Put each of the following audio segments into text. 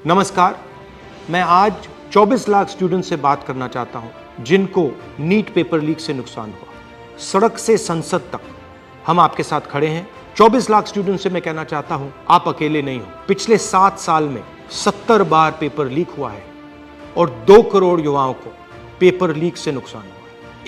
नमस्कार, मैं आज 24 लाख स्टूडेंट से बात करना चाहता हूं जिनको नीट पेपर लीक से नुकसान हुआ। सड़क से संसद तक हम आपके साथ खड़े हैं। 24 लाख स्टूडेंट से मैं कहना चाहता हूं, आप अकेले नहीं हो। पिछले 7 साल में 70 बार पेपर लीक हुआ है और 2 करोड़ युवाओं को पेपर लीक से नुकसान हुआ है।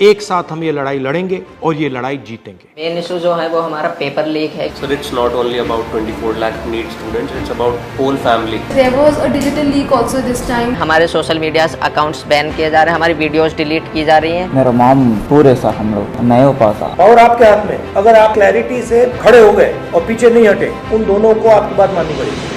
एक साथ हम ये लड़ाई लड़ेंगे और ये लड़ाई जीतेंगे। मेन इशू जो है वो हमारा पेपर लीक है। Sir, it's not only about 24 lakh NEET students, it's about whole family. There was a digital leak also this time. हमारे सोशल मीडिया अकाउंट्स बैन किए जा रहे हैं, हमारी वीडियोस डिलीट की जा रही हैं। मेरा माम पूरे सा हम लोग नहीं हो पाता। और आपके हाथ में, अगर आप क्लैरिटी से खड़े हो गए और पीछे नहीं हटे, उन दोनों को आपकी बात माननी पड़ेगी।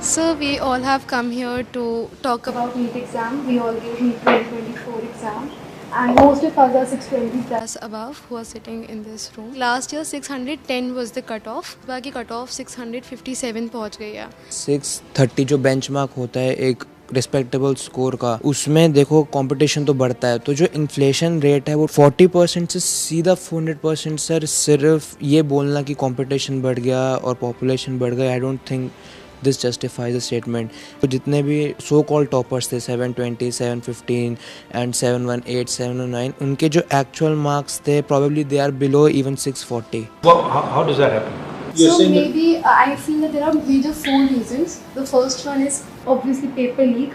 So we all have come here to talk about NEET exam. We all gave NEET 2024 exam. And most of us are 620 plus above who are sitting in this room. Last year 610 was the cutoff. बाकी cutoff 657 पहुंच गई है। 630 जो benchmark होता है एक respectable score का, उसमें देखो कंपटीशन तो बढ़ता है। तो जो इन्फ्लेशन रेट है वो 40% से सीधा 400%। सर, सिर्फ ये बोलना कि कंपटीशन बढ़ गया और पॉपुलेशन बढ़ गई, I don't think this justifies the statement. तो जितने भी सो कॉल टॉपर्स थे 720, 715 एंड 718, 709, उनके जो एक्चुअल मार्क्स थे probably they are below even 640. How does that happen? So maybe I feel that there are major 4 reasons. The first one is obviously paper leak.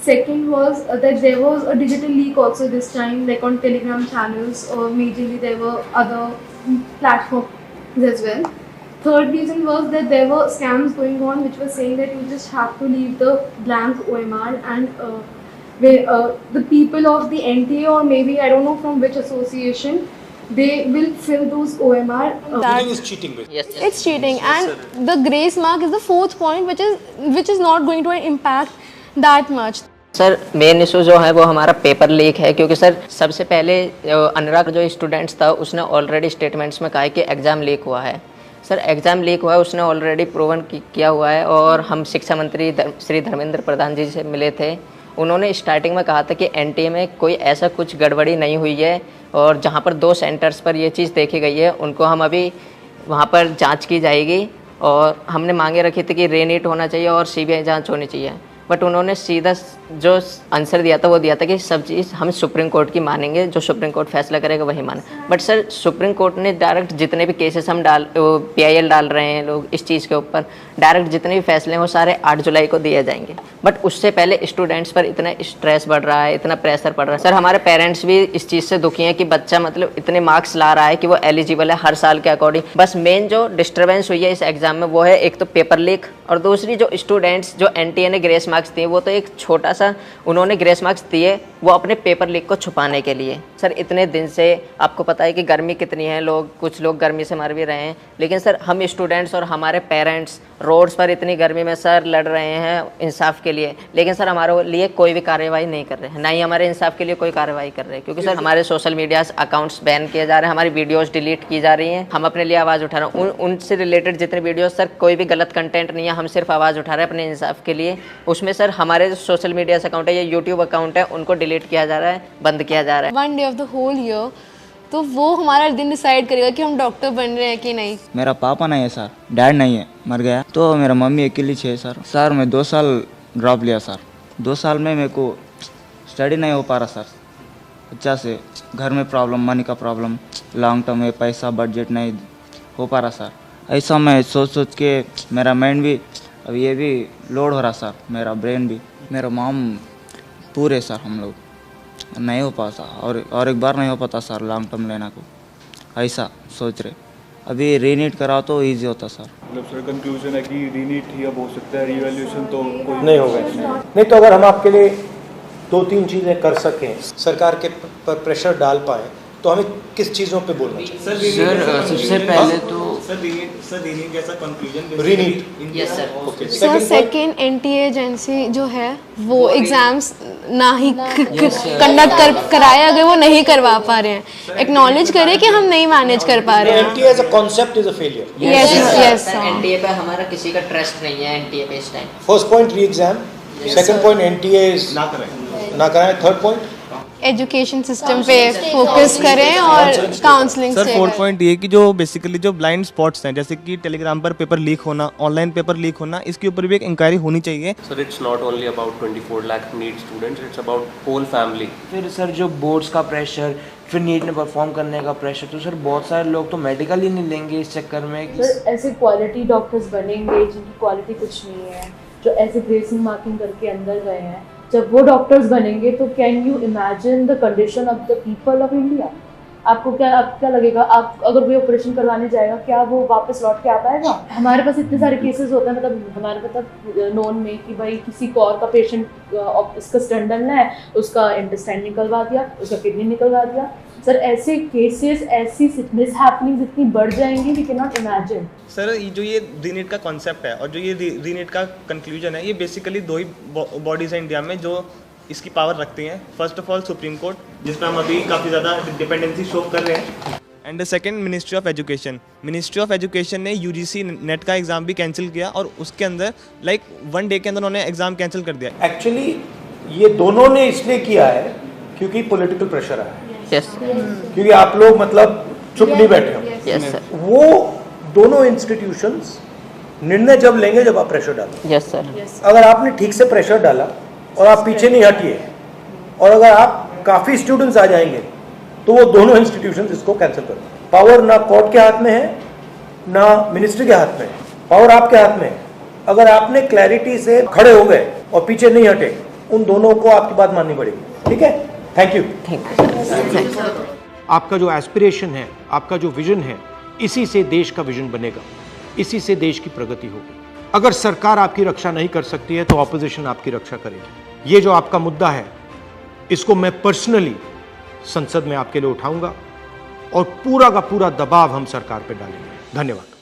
Second was that there was a digital leak also this time, like on Telegram channels, or majorly there were other platforms as well. Third reason was that there were scams going on which were saying that you just have to leave the blank OMR and the people of the NTA, or maybe I don't know from which association, they will fill those OMR. That is cheating basically. Yes. It's cheating, and the grace mark is the 4th point, which is not going to impact that much. Sir, main issue जो है वो हमारा paper leak है, क्योंकि sir सबसे पहले अनुराग जो students था उसने ऑलरेडी स्टेटमेंट्स में कहा है कि एग्ज़ाम लीक हुआ है। सर, एग्ज़ाम लीक हुआ है, उसने ऑलरेडी प्रूवन किया हुआ है। और हम शिक्षा मंत्री श्री धर्मेंद्र प्रधान जी से मिले थे। उन्होंने स्टार्टिंग में कहा था कि एनटीए में कोई ऐसा कुछ गड़बड़ी नहीं हुई है, और जहां पर 2 सेंटर्स पर ये चीज़ देखी गई है उनको हम अभी वहां पर जांच की जाएगी। और हमने मांगे रखी थी कि रीनीट होना चाहिए और सीबीआई जांच होनी चाहिए। बट उन्होंने सीधा जो आंसर दिया था वो दिया था कि सब चीज़ हम सुप्रीम कोर्ट की मानेंगे, जो सुप्रीम कोर्ट फैसला करेगा वही माने। बट सर, सुप्रीम कोर्ट ने डायरेक्ट जितने भी केसेस हम PIL डाल रहे हैं लोग इस चीज़ के ऊपर, डायरेक्ट जितने भी फैसले हैं वो सारे 8 जुलाई को दिए जाएंगे। बट उससे पहले स्टूडेंट्स पर इतना स्ट्रेस बढ़ रहा है, इतना प्रेशर पड़ रहा है। सर, हमारे पेरेंट्स भी इस चीज़ से दुखी हैं कि बच्चा मतलब इतने मार्क्स ला रहा है कि वो एलिजिबल है हर साल के अकॉर्डिंग। बस मेन जो डिस्टर्बेंस हुई है इस एग्ज़ाम में वो है एक तो पेपर लीक, और दूसरी जो स्टूडेंट्स जो NTA ने ग्रेस मार्क्स दिए वो तो एक छोटा सा उन्होंने ग्रेस मार्क्स दिए वो अपने पेपर लीक को छुपाने के लिए। सर, इतने दिन से आपको पता है कि गर्मी कितनी है, कुछ लोग गर्मी से मर भी रहे हैं, लेकिन सर हम स्टूडेंट्स और हमारे पेरेंट्स रोड्स पर इतनी गर्मी में सर लड़ रहे हैं इंसाफ के लिए, लेकिन सर हमारे लिए कोई भी कार्रवाई नहीं कर रहे हैं, ना ही हमारे इंसाफ के लिए कोई कार्रवाई कर रहे हैं। क्योंकि सर हमारे सोशल मीडिया अकाउंट्स बैन किए जा रहे हैं, हमारी वीडियोस डिलीट की जा रही हैं। हम अपने लिए आवाज़ उठा रहे हैं। उनसे रिलेटेड जितने वीडियोस, सर कोई भी गलत कंटेंट नहीं है, हम सिर्फ आवाज़ उठा रहे हैं अपने इंसाफ के लिए। उसमें सर हमारे जो सोशल मीडिया अकाउंट है या यूट्यूब अकाउंट है उनको डिलीट किया जा रहा है, बंद किया जा रहा है। 1 day of the whole year, तो वो हमारा दिन डिसाइड करेगा कि हम डॉक्टर बन रहे हैं कि नहीं। मेरा पापा नहीं है सर, डैड नहीं है, मर गया। तो मेरा मम्मी अकेली है सर। सर, मैं 2 साल ड्रॉप लिया सर। 2 साल में मेरे को स्टडी नहीं हो पा रहा सर। अच्छा से घर में प्रॉब्लम, मनी का प्रॉब्लम, लॉन्ग टर्म में पैसा बजट नहीं हो पा रहा सर। ऐसा मैं सोच के मेरा माइंड भी अब ये भी लोड हो रहा सर, मेरा ब्रेन भी। मेरा माम पूरे सर हम लोग नहीं हो पाता, और एक बार नहीं हो पाता सर लॉन्ग टर्म लेना को, ऐसा सोच रहे। अभी रीनीट कराओ तो इजी होता सर। मतलब सर कंक्लूजन है कि रीनीट ही अब हो सकता है, रीवैल्यूएशन तो कोई नहीं होगा। नहीं तो अगर हम आपके लिए 2-3 चीज़ें कर सकें, सरकार के पर प्रेशर डाल पाएँ, तो हमें किस चीज़ों पे बोलना चाहिए? सर, सबसे पहले तो रीनीट जैसा conclusion रीनीट। Yes sir. Sir, second NTA agency जो है वो एग्जाम्स ना ही कंडक्ट कराए, अगर वो नहीं करवा पा रहे हैं, एक्नॉलेज करें कि हम नहीं मैनेज कर पा रहे हैं। NTA as a concept is a failure. Yes. NTA पे हमारा किसी का ट्रस्ट नहीं है NTA पे इस time. First point re-exam, second point NTA is ना कराएं, third point एजुकेशन सिस्टम पे फोकस करें और काउंसलिंग सर से 4 पॉइंट ये कि जो बेसिकली जो ब्लाइंड स्पॉट्स हैं, जैसे कि टेलीग्राम पर पेपर लीक होना, ऑनलाइन पेपर लीक होना, इसके ऊपर भी एक इंक्वायरी होनी चाहिए। Sir, it's not only about 24 lakh NEET students, it's about whole family. फिर सर जो बोर्ड्स का प्रेशर, फिर नीट में परफॉर्म करने का प्रेशर, तो सर बहुत सारे लोग तो मेडिकल ही नहीं लेंगे इस चक्कर में। सर ऐसे क्वालिटी डॉक्टर्स बनेंगे जिनकी क्वालिटी कुछ नहीं है, जो ऐसे ग्रेसिंग मार्किंग करके अंदर गए हैं, जब वो डॉक्टर्स बनेंगे तो can you imagine the condition of the people of India. आपको क्या लगेगा, आप अगर कोई ऑपरेशन करवाने जाएगा, क्या वो वापस लौट के आ पाएगा? हमारे पास इतने सारे केसेस होते हैं, मतलब हमारे मतलब नोन में कि भाई किसी को और का पेशेंट इसका स्टंट डालना है, उसका इंटेस्टाइन निकलवा दिया, उसका किडनी निकलवा दिया। सर ऐसे केसेस, ऐसी मिसहैपनिंग्स इतनी बढ़ जाएंगी, we can not imagine. Sir जो ये रीनीट का कॉन्सेप्ट है और जो ये रीनीट का कंक्लूजन है, ये बेसिकली दो ही बॉडीज़ हैं इंडिया में जो इसकी पावर रखती हैं। First of all supreme court, जिस पर हम अभी काफ़ी ज़्यादा डिपेंडेंसी शो कर रहे हैं, and second ministry of education. Ministry of education ने यूजीसी नेट का एग्ज़ाम भी कैंसिल किया और उसके अंदर लाइक 1 डे के अंदर उन्होंने एग्ज़ाम कैंसिल कर दिया। एक्चुअली ये दोनों ने इसलिए किया है क्योंकि पॉलिटिकल प्रेशर आया है। यस क्योंकि आप लोग मतलब चुप नहीं बैठे हो। Yes sir. वो दोनों इंस्टीट्यूशंस निर्णय जब लेंगे जब आप प्रेशर डालो। Yes sir. अगर आपने ठीक से प्रेशर डाला और आप पीछे नहीं हटिए, और अगर आप काफ़ी स्टूडेंट्स आ जाएंगे, तो वो दोनों इंस्टीट्यूशंस इसको कैंसिल कर दें। पावर ना कोर्ट के हाथ में है, ना मिनिस्ट्री के हाथ में है, पावर आपके हाथ में है। अगर आपने क्लैरिटी से खड़े हो गए और पीछे नहीं हटे, उन दोनों को आपकी बात माननी पड़ेगी। ठीक है, थैंक यू। आपका जो एस्पिरेशन है, आपका जो विजन है, इसी से देश का विजन बनेगा, इसी से देश की प्रगति होगी। अगर सरकार आपकी रक्षा नहीं कर सकती है तो ऑपोजिशन आपकी रक्षा करेगी। ये जो आपका मुद्दा है, इसको मैं पर्सनली संसद में आपके लिए उठाऊंगा और पूरा का पूरा दबाव हम सरकार पे डालेंगे। धन्यवाद।